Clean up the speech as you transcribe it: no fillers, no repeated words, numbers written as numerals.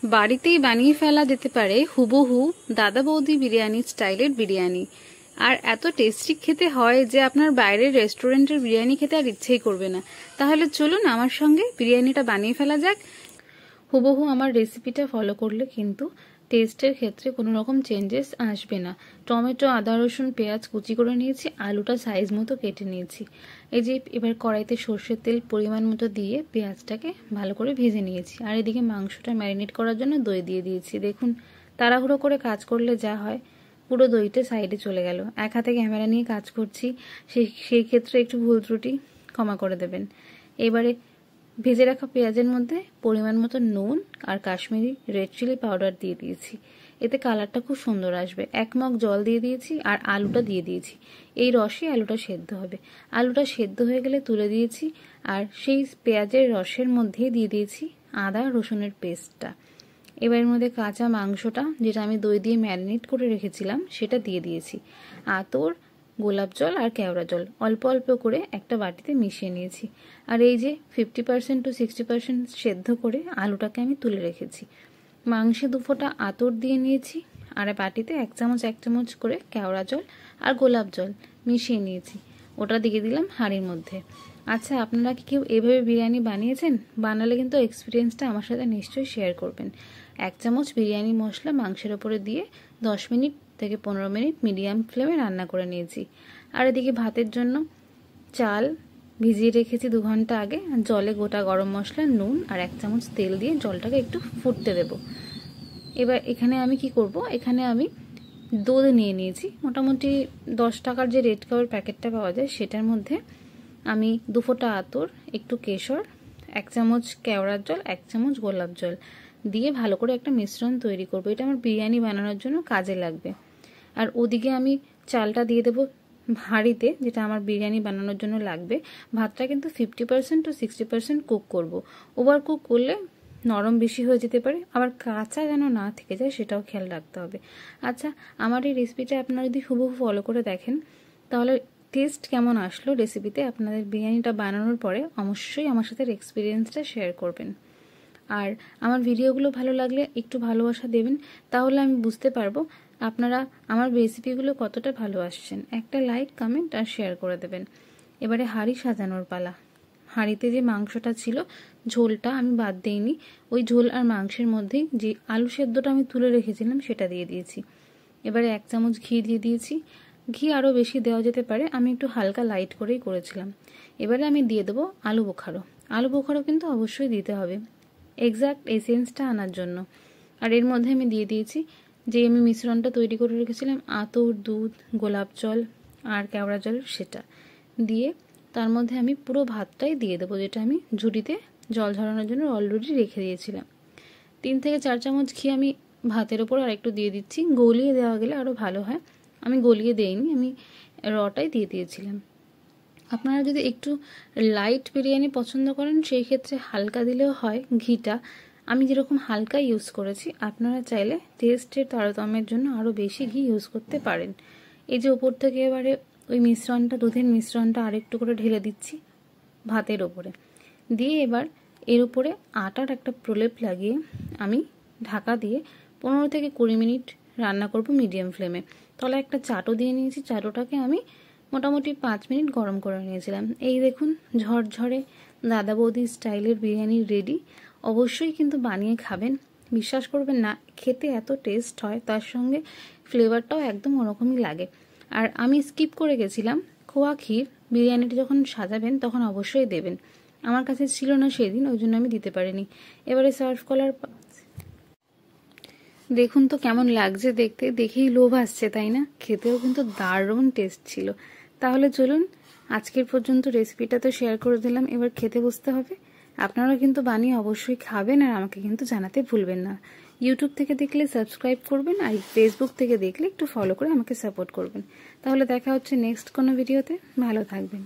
বাড়িতেই বানিয়ে ফেলা যেতে পারে হুবহু দাদা বৌদি বিরিয়ানি স্টাইলের বিরিয়ানি। আর এত টেস্টি খেতে হয় যে আপনার বাইরের রেস্টুরেন্টের বিরিয়ানি খেতে আর ইচ্ছেই করবে না। তাহলে চলুন আমার সঙ্গে বিরিয়ানিটা বানিয়ে ফেলা যাক। হুবহু আমার রেসিপিটা ফলো করলে কিন্তু টেস্টের ক্ষেত্রে কোনো রকম চেঞ্জেস আসবে না। টমেটো, আদা, রসুন, পেঁয়াজ কুচি করে নিয়েছি, আলুটা সাইজ মতো কেটে নিয়েছি। এই যে এবার কড়াইতে সর্ষের তেল পরিমাণ মতো দিয়ে পেঁয়াজটাকে ভালো করে ভেজে নিয়েছি। আর এদিকে মাংসটা ম্যারিনেট করার জন্য দই দিয়ে দিয়েছি। দেখুন, তাড়াহুড়ো করে কাজ করলে যা হয়, পুরো দইটা সাইডে চলে গেল। এক হাতে ক্যামেরা নিয়ে কাজ করছি, সেই ক্ষেত্রে একটু ভুল ত্রুটি ক্ষমা করে দেবেন। এবারে ভেজে রাখা পেঁয়াজের মধ্যে পরিমাণ মতো নুন আর কাশ্মীরি রেড চিলি পাউডার দিয়ে দিয়েছি। এতে কালারটা খুব সুন্দর আসবে। 1 মগ জল দিয়ে দিয়েছি আর আলুটা দিয়ে দিয়েছি। এই রসে আলুটা সেদ্ধ হবে। আলুটা সেদ্ধ হয়ে গেলে তুলে দিয়েছি আর সেই পেঁয়াজের রসের মধ্যে দিয়ে দিয়েছি আদা রসুনের পেস্টটা। এবার এর মধ্যে কাঁচা মাংসটা, যেটা আমি দই দিয়ে ম্যারিনেট করে রেখেছিলাম, সেটা দিয়ে দিয়েছি। আতর, গোলাপ জল আর কেওড়া জল অল্প অল্প করে একটা বাটিতে মিশিয়ে নিয়েছি। আর এই যে 50% to 60% সেদ্ধ করে আলুটাকে আমি তুলে রেখেছি। মাংসে 2 ফোঁটা আতর দিয়ে নিয়েছি আর বাটিতে 1 চামচ করে কেওড়া জল আর গোলাপ জল মিশিয়ে নিয়েছি। ওটা দিয়ে দিলাম হাঁড়ির মধ্যে। আচ্ছা, আপনারা কি কেউ এভাবে বিরিয়ানি বানিয়েছেন? বানালে কিন্তু এক্সপিরিয়েন্সটা আমার সাথে নিশ্চয়ই শেয়ার করবেন। 1 চামচ বিরিয়ানি মশলা মাংসের ওপরে দিয়ে 10 মিনিট থেকে 15 মিনিট মিডিয়াম ফ্লেমে রান্না করে নিয়েছি। আর এদিকে ভাতের জন্য চাল ভিজিয়ে রেখেছি 2 ঘন্টা আগে। জলে গোটা গরম মশলা, নুন আর 1 চামচ তেল দিয়ে জলটাকে একটু ফুটতে দেব। এবার এখানে আমি কি করব, এখানে আমি দুধ নিয়ে নিয়েছি। মোটামুটি 10 টাকার যে রেড কাপের প্যাকেটটা পাওয়া যায়, সেটার মধ্যে আমি 2 ফোঁটা আতর, একটু কেশর, 1 চামচ কেওড়ার জল, 1 চামচ গোলাপ জল দিয়ে ভালো করে একটা মিশ্রণ তৈরি করব। এটা আমার বিরিয়ানি বানানোর জন্য কাজে লাগবে। আর ওদিকে আমি চালটা দিয়ে দেবো হাঁড়িতে, যেটা আমার বিরিয়ানি বানানোর জন্য লাগবে। ভাতটা কিন্তু 50% to 60% কুক করব। ওভার কুক করলে নরম বেশি হয়ে যেতে পারে, আবার কাঁচা যেন না থেকে যায় সেটাও খেয়াল রাখতে হবে। আচ্ছা, আমার এই রেসিপিটা আপনারা যদি হুবহু ফলো করে দেখেন, তাহলে টেস্ট কেমন আসলো রেসিপিতে আপনাদের বিরিয়ানিটা বানানোর পরে অবশ্যই আমার সাথে এক্সপিরিয়েন্সটা শেয়ার করবেন। আর আমার ভিডিওগুলো ভালো লাগলে একটু ভালোবাসা দেবেন, তাহলে আমি বুঝতে পারবো আপনারা আমার রেসিপিগুলো কতটা ভালোবাসছেন। একটা লাইক, কমেন্ট আর শেয়ার করে দেবেন। এবারে হাঁড়ি সাজানোর পালা। হাঁড়িতে যে মাংসটা ছিল, ঝোলটা আমি বাদ দিইনি। ওই ঝোল আর মাংসের মধ্যেই যে আলু সেদ্ধটা আমি তুলে রেখেছিলাম সেটা দিয়ে দিয়েছি। এবারে 1 চামচ ঘি দিয়ে দিয়েছি। ঘি আরও বেশি দেওয়া যেতে পারে, আমি একটু হালকা লাইট করেই করেছিলাম। এবারে আমি দিয়ে দেবো আলু বোখারো। আলু বোখারো কিন্তু অবশ্যই দিতে হবে এক্সাক্ট এসেন্সটা আনার জন্য। আর এর মধ্যে আমি দিয়ে দিয়েছি যে আমি মিশ্রণটা তৈরি করে রেখেছিলাম, আতর, দুধ, গোলাপ জল আর কেওড়া জল, সেটা দিয়ে তার মধ্যে আমি পুরো ভাতটাই দিয়ে দেবো, যেটা আমি ঝুড়িতে জল ঝরানোর জন্য অলরেডি রেখে দিয়েছিলাম। 3 থেকে 4 চামচ ঘি আমি ভাতের ওপর আর একটু দিয়ে দিচ্ছি। গলিয়ে দেওয়া গেলে আরও ভালো হয়, আমি গলিয়ে দেইনি, আমি রটাই দিয়ে দিয়েছিলাম। আপনারা যদি একটু লাইট বিরিয়ানি পছন্দ করেন, সেই ক্ষেত্রে হালকা দিলেও হয় ঘিটা। আমি যেরকম হালকা ইউজ করেছি, আপনারা চাইলে টেস্টের তারতম্যের জন্য আরও বেশি ঘি ইউজ করতে পারেন। এই যে ওপর থেকে এবারে ওই মিশ্রণটা, দুধের মিশ্রণটা আরেকটু করে ঢেলে দিচ্ছি ভাতের ওপরে দিয়ে, এবার এর উপরে আটার একটা প্রলেপ লাগিয়ে আমি ঢাকা দিয়ে 15 থেকে 20 মিনিট রান্না করব মিডিয়াম ফ্লেমে। তলায় একটা চাটু দিয়ে নিয়েছি, চাটুটাকে আমি মোটামুটি 5 মিনিট গরম করে নিয়েছিলাম। এই দেখুন, ঝরঝরে দাদা বৌদি স্টাইলের বিরিয়ানি রেডি। অবশ্যই কিন্তু বানিয়ে খাবেন, বিশ্বাস করবেন না, খেতে এত টেস্ট হয়, তার সঙ্গে ফ্লেভারটাও একদম ওরকমই লাগে। আর আমি স্কিপ করে গেছিলাম, খোয়া ক্ষীর বিরিয়ানিটা যখন সাজাবেন তখন অবশ্যই দেবেন। আমার কাছে ছিল না সেদিন, ওই জন্য আমি দিতে পারিনি। এবারে সার্ভ করার দেখুন তো কেমন লাগছে দেখতে, দেখেই লোভ আসছে তাই না? খেতেও কিন্তু দারুণ টেস্ট ছিল। তাহলে চলুন, আজকের পর্যন্ত রেসিপিটা তো শেয়ার করে দিলাম, এবার খেতে বসতে হবে। আপনারাও কিন্তু বানিয়ে অবশ্যই খাবেন আর আমাকে কিন্তু জানাতে ভুলবেন না। ইউটিউব থেকে দেখলে সাবস্ক্রাইব করবেন আর ফেসবুক থেকে দেখলে একটু ফলো করে আমাকে সাপোর্ট করবেন। তাহলে দেখা হচ্ছে নেক্সট কোনো ভিডিওতে। ভালো থাকবেন।